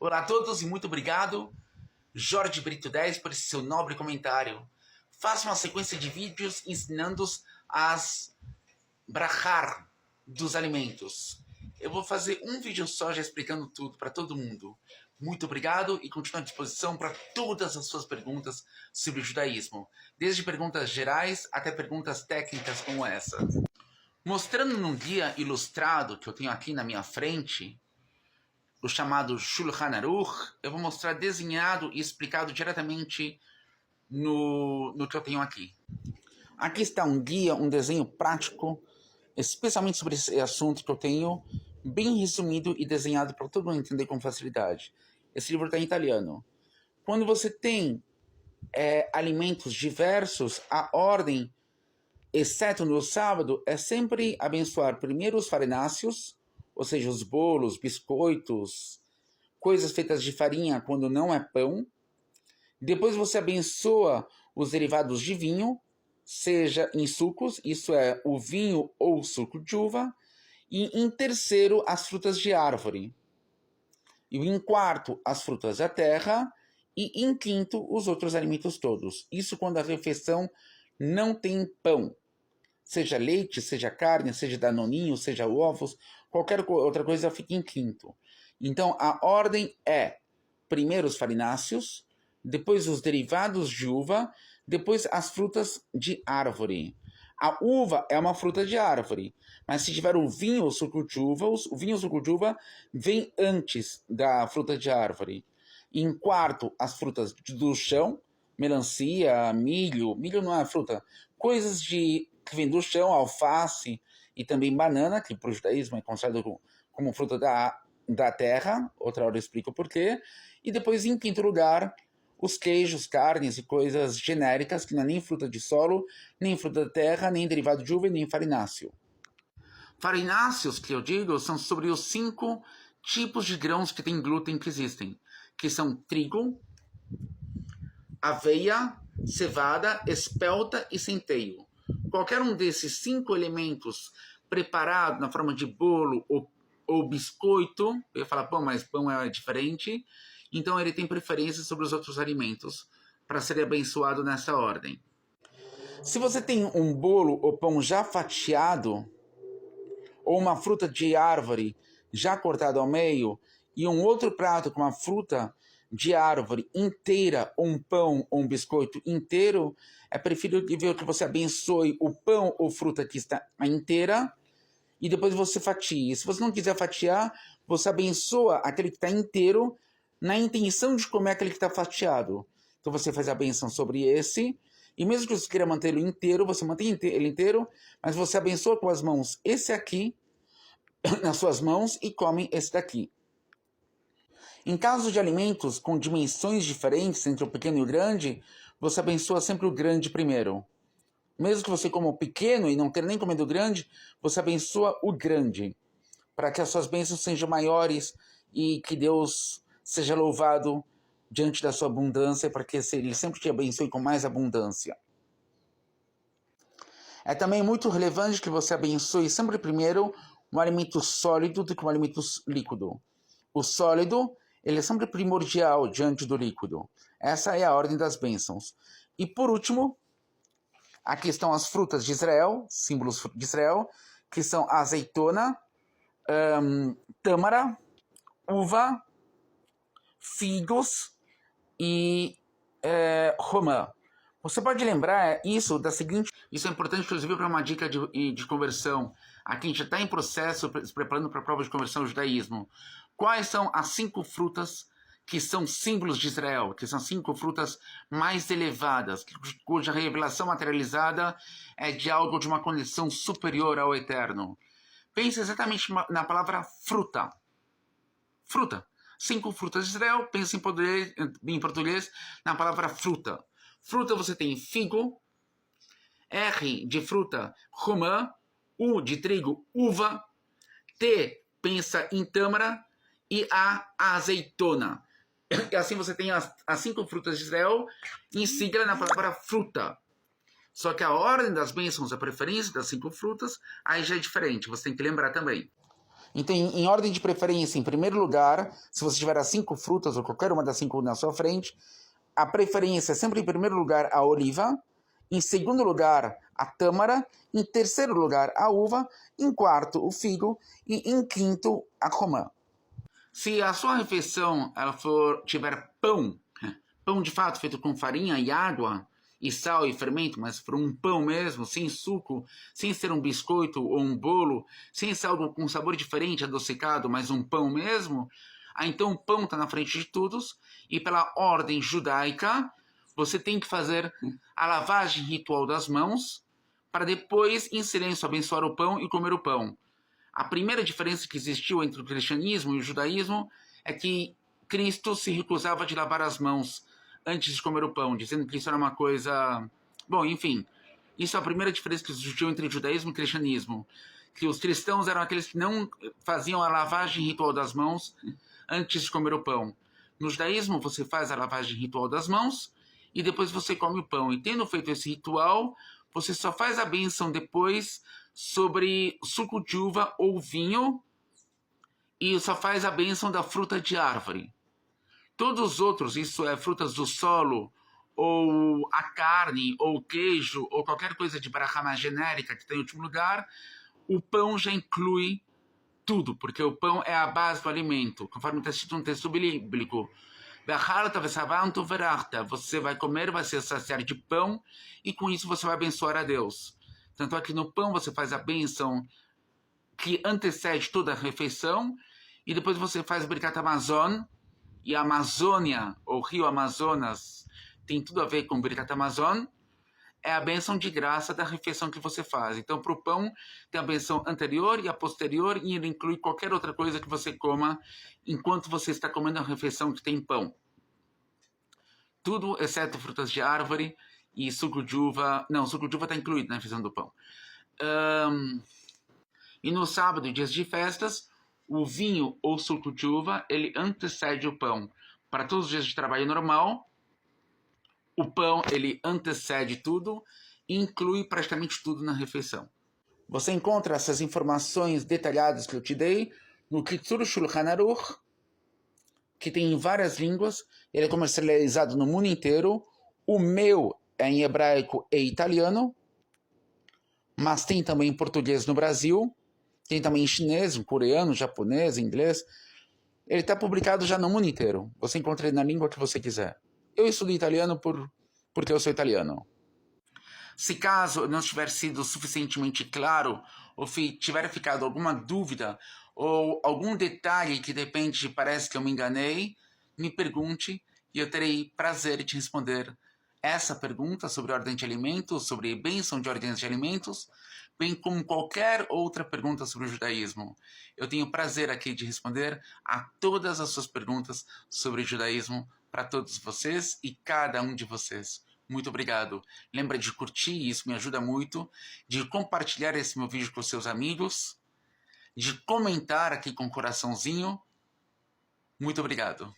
Olá a todos e muito obrigado, Jorge Brito 10, por esse seu nobre comentário. Faça uma sequência de vídeos ensinando-os a brachar dos alimentos. Eu vou fazer um vídeo só já explicando tudo para todo mundo. Muito obrigado e continuo à disposição para todas as suas perguntas sobre o judaísmo, desde perguntas gerais até perguntas técnicas como essa. Mostrando num guia ilustrado que eu tenho aqui na minha frente, o chamado Shulchan Aruch, eu vou mostrar desenhado e explicado diretamente no que eu tenho aqui. Aqui está um guia, um desenho prático, especialmente sobre esse assunto que eu tenho, bem resumido e desenhado para todo mundo entender com facilidade. Esse livro está em italiano. Quando você tem alimentos diversos, a ordem, exceto no sábado, é sempre abençoar primeiro os farináceos, ou seja, os bolos, biscoitos, coisas feitas de farinha quando não é pão. Depois você abençoa os derivados de vinho, seja em sucos, isso é o vinho ou suco de uva. E em terceiro, as frutas de árvore. E em quarto, as frutas da terra. E em quinto, os outros alimentos todos. Isso quando a refeição não tem pão. Seja leite, seja carne, seja danoninho, seja ovos, qualquer outra coisa fica em quinto. Então a ordem é primeiro os farináceos, depois os derivados de uva, depois as frutas de árvore. A uva é uma fruta de árvore, mas se tiver o vinho ou suco de uva, o vinho ou suco de uva vem antes da fruta de árvore. Em quarto, as frutas do chão, melancia, milho não é fruta, coisas que vem do chão, alface e também banana, que para o judaísmo é considerado como fruta da terra, outra hora eu explico o porquê. E depois, em quinto lugar, os queijos, carnes e coisas genéricas, que não é nem fruta de solo, nem fruta da terra, nem derivado de uva, nem farináceo. Farináceos, que eu digo, são sobre os 5 tipos de grãos que tem glúten que existem, que são trigo, aveia, cevada, espelta e centeio. Qualquer um desses 5 elementos preparado na forma de bolo ou biscoito, eu ia falar pão, mas pão é diferente, então ele tem preferência sobre os outros alimentos para ser abençoado nessa ordem. Se você tem um bolo ou pão já fatiado, ou uma fruta de árvore já cortada ao meio, e um outro prato com uma fruta de árvore inteira, ou um pão ou um biscoito inteiro, é preferível que você abençoe o pão ou fruta que está inteira e depois você fatie. Se você não quiser fatiar, você abençoa aquele que está inteiro na intenção de comer aquele que está fatiado. Então você faz a benção sobre esse, e mesmo que você queira mantê-lo inteiro, você mantém ele inteiro, mas você abençoa com as mãos esse aqui, nas suas mãos, e come esse daqui. Em caso de alimentos com dimensões diferentes entre o pequeno e o grande, você abençoa sempre o grande primeiro. Mesmo que você coma o pequeno e não queira nem comer do grande, você abençoa o grande, para que as suas bênçãos sejam maiores e que Deus seja louvado diante da sua abundância, para que Ele sempre te abençoe com mais abundância. É também muito relevante que você abençoe sempre primeiro um alimento sólido do que um alimento líquido. O sólido, ele é sempre primordial diante do líquido. Essa é a ordem das bênçãos. E por último, aqui estão as frutas de Israel, símbolos de Israel, que são a azeitona, tâmara, uva, figos e romã. Você pode lembrar isso da seguinte... Isso é importante, inclusive, para uma dica de conversão. Aqui a gente já está em processo, se preparando para a prova de conversão ao judaísmo. Quais são as 5 frutas que são símbolos de Israel, que são 5 frutas mais elevadas, cuja revelação materializada é de algo de uma condição superior ao eterno? Pense exatamente na palavra fruta. Fruta. 5 frutas de Israel, pense em português na palavra fruta. Fruta você tem figo, R de fruta, romã, U de trigo, uva, T pensa em tâmara e A azeitona. E assim você tem as 5 frutas de Israel em sigla na palavra fruta. Só que a ordem das bênçãos, a preferência das 5 frutas, aí já é diferente, você tem que lembrar também. Então, em ordem de preferência, em primeiro lugar, se você tiver as 5 frutas ou qualquer uma das 5 na sua frente, a preferência é sempre em primeiro lugar a oliva, em segundo lugar a tâmara, em terceiro lugar a uva, em quarto o figo e em quinto a romã. Se a sua refeição tiver pão, pão de fato feito com farinha e água, e sal e fermento, mas for um pão mesmo, sem suco, sem ser um biscoito ou um bolo, sem ser algo com sabor diferente, adocicado, mas um pão mesmo, então o pão está na frente de todos, e pela ordem judaica, você tem que fazer a lavagem ritual das mãos, para depois, em silêncio, abençoar o pão e comer o pão. A primeira diferença que existiu entre o cristianismo e o judaísmo é que Cristo se recusava de lavar as mãos antes de comer o pão, dizendo que isso era uma coisa... Bom, enfim, isso é a primeira diferença que existiu entre judaísmo e cristianismo, que os cristãos eram aqueles que não faziam a lavagem ritual das mãos antes de comer o pão. No judaísmo, você faz a lavagem ritual das mãos e depois você come o pão. E tendo feito esse ritual, você só faz a bênção depois sobre suco de uva ou vinho e só faz a bênção da fruta de árvore. Todos os outros, isso é frutas do solo, ou a carne, ou queijo, ou qualquer coisa de brahma genérica que tem em último lugar, o pão já inclui tudo, porque o pão é a base do alimento, conforme está escrito no texto bíblico. Você vai comer, vai se saciar de pão, e com isso você vai abençoar a Deus. Tanto é que no pão você faz a bênção que antecede toda a refeição, e depois você faz o Birkat Hamazon, e a Amazônia, ou Rio Amazonas, tem tudo a ver com Birkat Hamazon, é a bênção de graça da refeição que você faz. Então, para o pão, tem a bênção anterior e a posterior, e ele inclui qualquer outra coisa que você coma enquanto você está comendo a refeição que tem pão. Tudo exceto frutas de árvore e suco de uva. Não, suco de uva está incluído na refeição do pão. E no sábado, dias de festas, o vinho ou suco de uva, ele antecede o pão. Para todos os dias de trabalho normal, o pão, ele antecede tudo e inclui praticamente tudo na refeição. Você encontra essas informações detalhadas que eu te dei no Kitzur Shulchan Aruch, que tem em várias línguas. Ele é comercializado no mundo inteiro. O meu é em hebraico e italiano, mas tem também em português no Brasil. Tem também em chinês, em coreano, japonês, inglês. Ele está publicado já no mundo inteiro. Você encontra ele na língua que você quiser. Eu estudo italiano porque eu sou italiano. Se caso não tiver sido suficientemente claro, ou tiver ficado alguma dúvida, ou algum detalhe que de repente parece que eu me enganei, me pergunte e eu terei prazer em te responder essa pergunta sobre ordem de alimentos, sobre bênção de ordens de alimentos, bem como qualquer outra pergunta sobre o judaísmo. Eu tenho prazer aqui de responder a todas as suas perguntas sobre o judaísmo para todos vocês e cada um de vocês. Muito obrigado. Lembra de curtir, isso me ajuda muito, de compartilhar esse meu vídeo com seus amigos, de comentar aqui com um coraçãozinho. Muito obrigado.